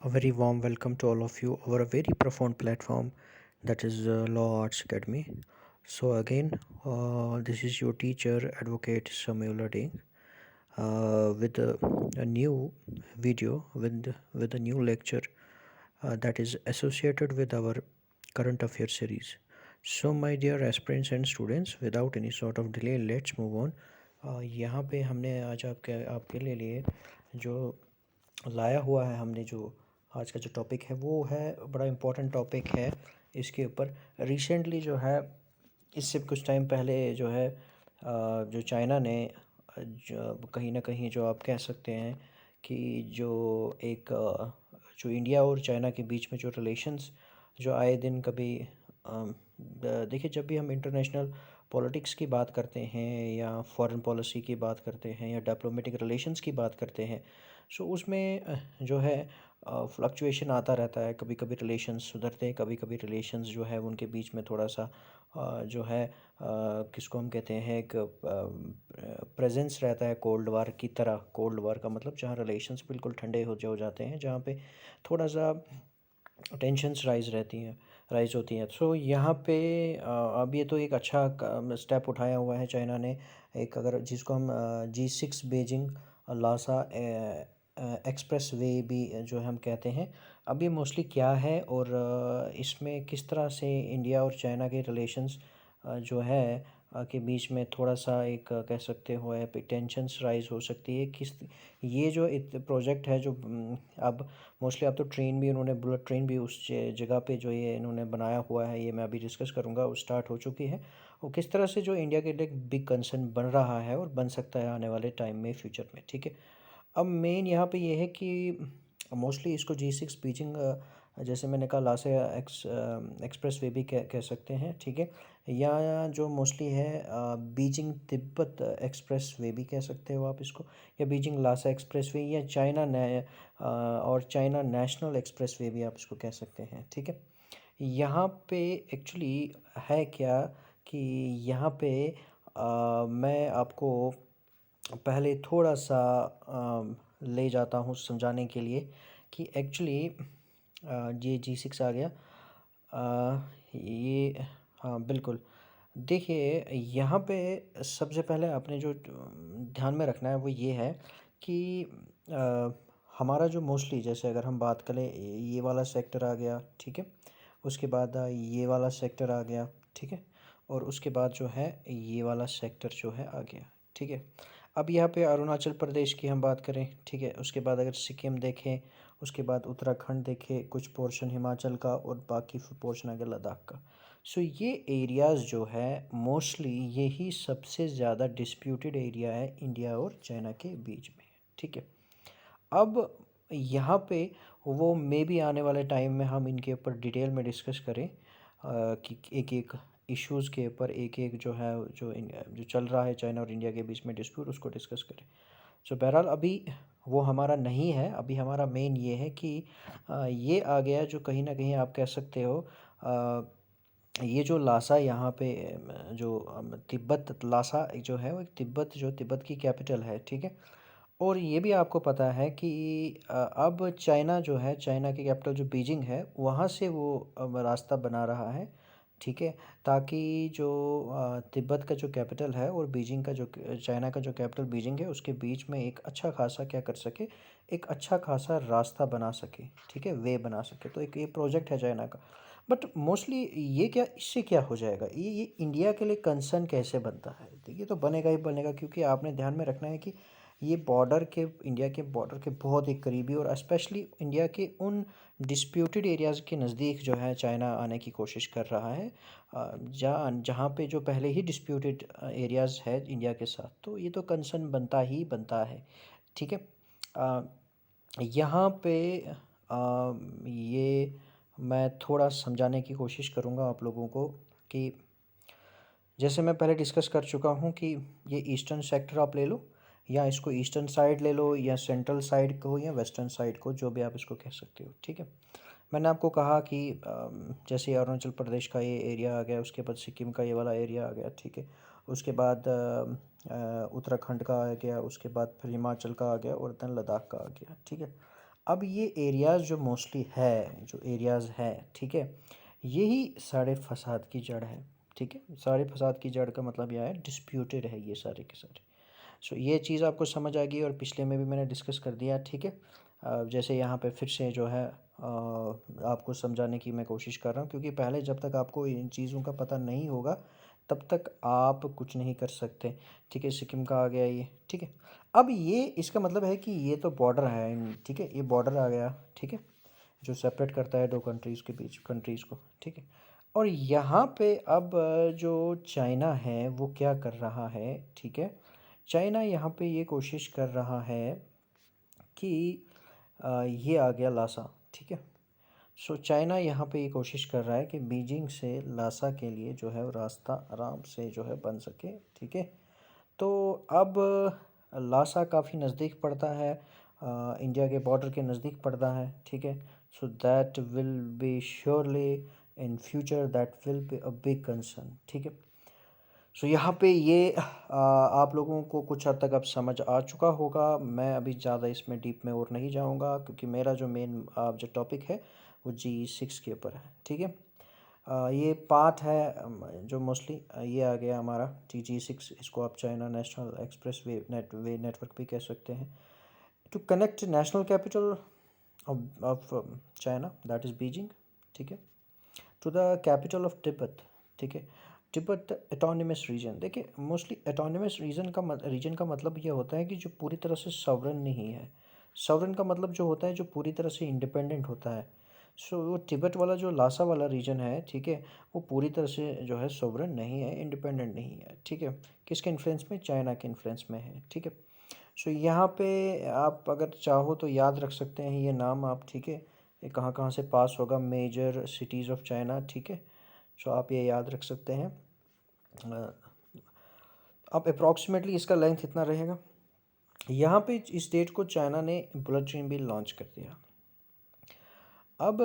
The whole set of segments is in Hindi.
A very warm welcome to all of you over a very profound platform that is Law Arts Academy. So again, this is your teacher, Advocate Samuel Ading, with a new video with a new lecture that is associated with our current affair series. So my dear aspirants and students, without any sort of delay, let's move on. यहाँ पे हमने आज आपके आपके लिए जो लाया हुआ है, हमने जो आज का जो टॉपिक है वो है बड़ा इम्पोर्टेंट टॉपिक है। इसके ऊपर रिसेंटली जो है, इससे कुछ टाइम पहले जो है जो चाइना ने जो कहीं ना कहीं जो आप कह सकते हैं कि जो एक जो इंडिया और चाइना के बीच में जो रिलेशंस जो आए दिन कभी देखिए, जब भी हम इंटरनेशनल पॉलिटिक्स की बात करते हैं या फॉरेन पॉलिसी की बात करते हैं या डिप्लोमेटिक रिलेशंस की बात करते हैं, सो उसमें जो है फ्लक्चुएशन आता रहता है। कभी कभी रिलेशंस सुधरते हैं, कभी कभी रिलेशंस जो है उनके बीच में थोड़ा सा जो है किसको हम कहते हैं, एक प्रेजेंस रहता है कोल्ड वार की तरह। कोल्ड वार का मतलब जहाँ रिलेशंस बिल्कुल ठंडे हो जाते हैं, जहाँ पे थोड़ा सा टेंशन्स राइज़ होती हैं। सो यहाँ पे अब ये तो एक अच्छा स्टेप उठाया हुआ है चाइना ने, एक अगर जिसको हम G6 Beijing Lasa express way भी जो हम कहते हैं। अब ये मोस्टली क्या है और इसमें किस तरह से इंडिया और चाइना के रिलेशंस जो है के बीच में थोड़ा सा एक कह सकते हो है टेंशन्स राइज हो सकती है। किस ये जो प्रोजेक्ट है जो अब मोस्टली अब तो ट्रेन भी उन्होंने बुलेट ट्रेन भी उस जगह पे जो ये इन्होंने बनाया हुआ है, ये मैं अभी डिस्कस करूँगा, वो स्टार्ट हो चुकी है। और किस तरह से जो इंडिया के लिए एक बिग कंसर्न बन रहा है और बन सकता है आने वाले टाइम में, फ्यूचर में। ठीक है, अब मेन यहाँ पे ये है कि मोस्टली इसको G6 बीजिंग जैसे मैंने कहा लासे एक्सप्रेस वे भी कह सकते हैं। ठीक है, या जो मोस्टली है बीजिंग तिब्बत एक्सप्रेस वे भी कह सकते हो आप इसको, या बीजिंग लासा एक्सप्रेस वे, या और चाइना नेशनल एक्सप्रेस वे भी आप इसको कह सकते हैं। ठीक है, यहाँ पे एक्चुअली है क्या कि यहाँ पे मैं आपको पहले थोड़ा सा ले जाता हूँ समझाने के लिए कि एक्चुअली ये G6 आ गया। ये हाँ बिल्कुल। देखिए, यहाँ पे सबसे पहले आपने जो ध्यान में रखना है वो ये है कि अ, हमारा जो मोस्टली, जैसे अगर हम बात करें, ये वाला सेक्टर आ गया। ठीक है, उसके बाद ये वाला सेक्टर आ गया। ठीक है, और उसके बाद जो है ये वाला सेक्टर जो है आ गया। ठीक है, अब यहाँ पे अरुणाचल प्रदेश की हम बात करें। ठीक है, उसके बाद अगर सिक्किम देखें, उसके बाद उत्तराखंड देखें, कुछ पोर्शन हिमाचल का, और बाकी पोर्शन आ गया लद्दाख का। सो ये एरियाज़ जो है मोस्टली यही सबसे ज़्यादा डिस्प्यूटेड एरिया है इंडिया और चाइना के बीच में। ठीक है, अब यहाँ पे वो मे भी आने वाले टाइम में हम इनके ऊपर डिटेल में डिस्कस करें कि एक एक इश्यूज़ के ऊपर एक एक जो है जो चल रहा है चाइना और इंडिया के बीच में डिस्प्यूट, उसको डिस्कस करें। सो बहरहाल अभी वो हमारा नहीं है, अभी हमारा मेन ये है कि ये आ गया जो कहीं ना कहीं आप कह सकते हो ये जो लासा यहाँ पे जो तिब्बत लासा जो है वो एक तिब्बत की कैपिटल है। ठीक है, और ये भी आपको पता है कि अब चाइना जो है, चाइना की कैपिटल जो बीजिंग है, वहाँ से वो अब रास्ता बना रहा है। ठीक है, ताकि जो तिब्बत का जो कैपिटल है और बीजिंग का जो चाइना का जो कैपिटल बीजिंग है, उसके बीच में एक अच्छा खासा क्या कर सके, एक अच्छा खासा रास्ता बना सके। ठीक है, वे बना सके। तो एक ये प्रोजेक्ट है चाइना का। बट मोस्टली ये क्या, इससे क्या हो जाएगा, ये इंडिया के लिए कंसर्न कैसे बनता है? देखिए, तो बनेगा ही बनेगा, क्योंकि आपने ध्यान में रखना है कि ये बॉर्डर के, इंडिया के बॉर्डर के बहुत ही करीबी, और स्पेशली इंडिया के उन डिस्प्यूटेड एरियाज़ के नज़दीक जो है चाइना आने की कोशिश कर रहा है, जहाँ पे जो पहले ही डिस्प्यूटेड एरियाज़ है इंडिया के साथ। तो ये तो कंसर्न बनता ही बनता है। ठीक है, अ, यहाँ पे ये मैं थोड़ा समझाने की कोशिश करूँगा आप लोगों को कि जैसे मैं पहले डिस्कस कर चुका हूँ कि ये ईस्टर्न सेक्टर आप ले लो, या इसको ईस्टर्न साइड ले लो, या सेंट्रल साइड को, या वेस्टर्न साइड को, जो भी आप इसको कह सकते हो। ठीक है, मैंने आपको कहा कि जैसे अरुणाचल प्रदेश का ये एरिया आ गया, उसके बाद सिक्किम का ये वाला एरिया आ गया। ठीक है, उसके बाद उत्तराखंड का आ गया, उसके बाद फिर हिमाचल का आ गया, और देन लद्दाख का आ गया। ठीक है, अब ये एरियाज़ जो मोस्टली है, जो एरियाज़ है, ठीक है, यही सारे फसाद की जड़ है। ठीक है, सारे फसाद की जड़ का मतलब यह है, डिस्प्यूटेड है ये सारे के सारे। सो ये चीज़ आपको समझ आ गई और पिछले में भी मैंने डिस्कस कर दिया। ठीक है, जैसे यहाँ पे फिर से जो है आपको समझाने की मैं कोशिश कर रहा हूँ, क्योंकि पहले जब तक आपको इन चीज़ों का पता नहीं होगा तब तक आप कुछ नहीं कर सकते। ठीक है, सिक्किम का आ गया ये। ठीक है, अब ये इसका मतलब है कि ये तो बॉर्डर है, ठीक है, ये बॉर्डर आ गया। ठीक है, जो सेपरेट करता है दो कंट्रीज़ के बीच, कंट्रीज़ को। ठीक है, और यहाँ पे अब जो चाइना है वो क्या कर रहा है। ठीक है, चाइना यहाँ पे ये कोशिश कर रहा है कि ये आ गया लासा। ठीक है, सो चाइना यहाँ पे ये कोशिश कर रहा है कि बीजिंग से लासा के लिए जो है वो रास्ता आराम से जो है बन सके। ठीक है, तो अब लासा काफ़ी नज़दीक पड़ता है, इंडिया के बॉर्डर के नज़दीक पड़ता है। ठीक है, so that will be surely in future that will be a big concern. ठीक है, सो यहाँ पे ये आप लोगों को कुछ हद तक अब समझ आ चुका होगा। मैं अभी ज़्यादा इसमें डीप में और नहीं जाऊँगा, क्योंकि मेरा जो मेन जो टॉपिक है वो जी6 के ऊपर है। ठीक है, ये पार्ट है जो मोस्टली ये आ गया हमारा जी6। इसको आप China national expressway network भी कह सकते हैं। To connect national capital of China, that is Beijing. ठीक है, to the capital of Tibet. ठीक है, तिब्बत एटोनमस रीजन। देखिए, मोस्टली एटोनमस रीजन का मतलब ये होता है कि जो पूरी तरह से सॉवरन नहीं है। सॉवरन का मतलब जो होता है जो पूरी तरह से इंडिपेंडेंट होता है। सो वो तिब्बत वाला जो लासा वाला रीजन है, ठीक है, वो पूरी तरह से जो है सॉवरन नहीं है, इंडिपेंडेंट नहीं है। ठीक है, किसके इन्फ्लुएंस में? चाइना के इन्फ्लुएंस में है। ठीक है, सो यहाँ पे आप अगर चाहो तो याद रख सकते हैं ये नाम आप। ठीक है, ये कहाँ कहाँ से पास होगा, मेजर सिटीज़ ऑफ चाइना। ठीक है, सो आप ये याद रख सकते हैं। अब अप्रॉक्सीमेटली इसका लेंथ इतना रहेगा। यहाँ पे इस डेट को चाइना ने बुलेट ट्रेन भी लॉन्च कर दिया। अब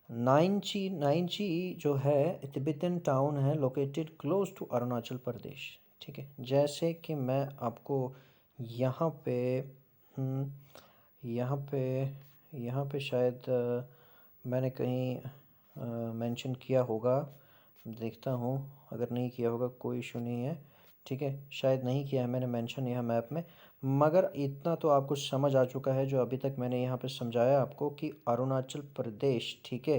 नाइनची जो है तिब्बतन टाउन है, located close to Arunachal Pradesh. ठीक है, जैसे कि मैं आपको यहाँ पे हम्म, यहाँ पे यहाँ पे शायद मैंने कहीं मेंशन किया होगा, देखता हूँ। अगर नहीं किया होगा कोई इशू नहीं है। ठीक है, शायद नहीं किया है मैंने मेंशन यहाँ मैप में, मगर इतना तो आपको समझ आ चुका है जो अभी तक मैंने यहाँ पे समझाया आपको कि अरुणाचल प्रदेश, ठीक है,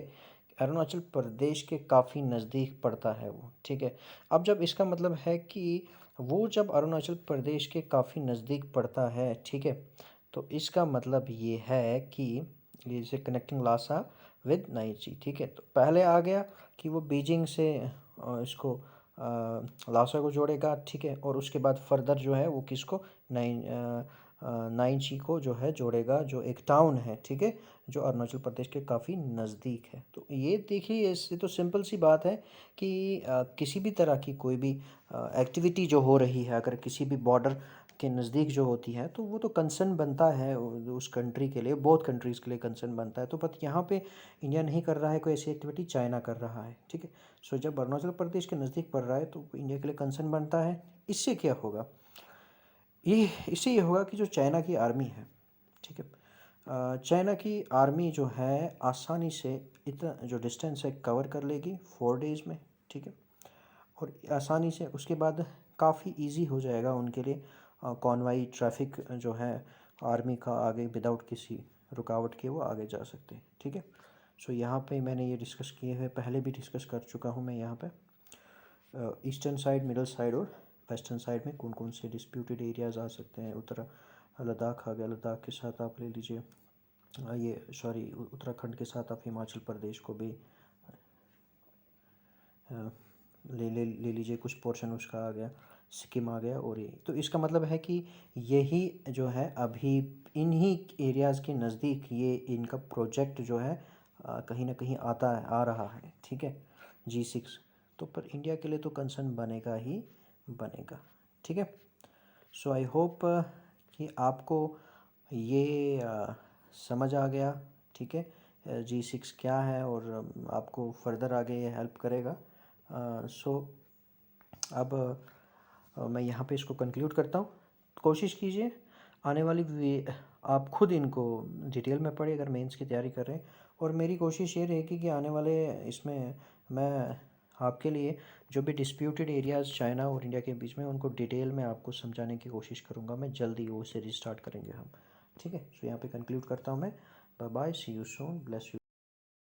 अरुणाचल प्रदेश के काफ़ी नज़दीक पड़ता है वो। ठीक है, अब जब इसका मतलब है कि वो जब अरुणाचल प्रदेश के काफ़ी नज़दीक पड़ता है, ठीक है, तो इसका मतलब ये है कि ये जैसे कनेक्टिंग लासा विद नाइची। ठीक है, तो पहले आ गया कि वो बीजिंग से इसको लासा को जोड़ेगा। ठीक है, और उसके बाद फर्दर जो है वो किसको, नाइची को जो है जोड़ेगा, जो एक टाउन है। ठीक है, जो अरुणाचल प्रदेश के काफ़ी नज़दीक है। तो ये देखिए, इससे तो सिंपल सी बात है कि किसी भी तरह की कोई भी एक्टिविटी जो हो रही है, अगर किसी भी बॉर्डर के नज़दीक जो होती है, तो वो तो कंसर्न बनता है उस कंट्री के लिए, बहुत कंट्रीज़ के लिए कंसर्न बनता है। तो बट यहाँ पे इंडिया नहीं कर रहा है कोई ऐसी एक्टिविटी, चाइना कर रहा है। ठीक है, सो जब अरुणाचल प्रदेश के नज़दीक पड़ रहा है तो इंडिया के लिए कंसर्न बनता है। इससे क्या होगा, ये इससे ये होगा कि जो चाइना की आर्मी है, ठीक है, चाइना की आर्मी जो है आसानी से इतना जो डिस्टेंस है कवर कर लेगी 4 डेज़ में। ठीक है, और आसानी से उसके बाद काफ़ी इजी हो जाएगा उनके लिए कॉन्वाई ट्रैफिक जो है आर्मी का, आगे विदाउट किसी रुकावट के वो आगे जा सकते हैं। ठीक है, सो यहाँ पे मैंने ये डिस्कस किए हुए, पहले भी डिस्कस कर चुका हूँ मैं यहाँ पे ईस्टर्न साइड, मिडल साइड और वेस्टर्न साइड में कौन कौन से डिस्प्यूटेड एरियाज़ आ सकते हैं। लद्दाख आ गया, लद्दाख के साथ आप ले लीजिए ये सॉरी उत्तराखंड के साथ आप हिमाचल प्रदेश को भी ले लीजिए, कुछ पोर्शन उसका आ गया, सिक्किम आ गया। और ये तो इसका मतलब है कि यही जो है अभी इन्हीं एरियाज़ के नज़दीक ये इनका प्रोजेक्ट जो है कहीं ना कहीं आ रहा है। ठीक है, जी6, तो पर इंडिया के लिए तो कंसर्न बनेगा ही बनेगा। ठीक है, सो आई होप कि आपको ये समझ आ गया। ठीक है, जी6 क्या है और आपको फर्दर आगे ये हेल्प करेगा। सो अब मैं यहाँ पे इसको कंक्लूड करता हूँ। कोशिश कीजिए आने वाली आप खुद इनको डिटेल में पढ़ें अगर मेंस की तैयारी कर रहे हैं। और मेरी कोशिश ये रहेगी कि आने वाले इसमें मैं आपके लिए जो भी डिस्प्यूटेड एरियाज़ चाइना और इंडिया के बीच में उनको डिटेल में आपको समझाने की कोशिश करूँगा मैं। जल्दी वो सीरीज स्टार्ट करेंगे हम। ठीक है, सो यहाँ पे कंक्लूड करता हूँ मैं। Bye bye, see you soon, bless you.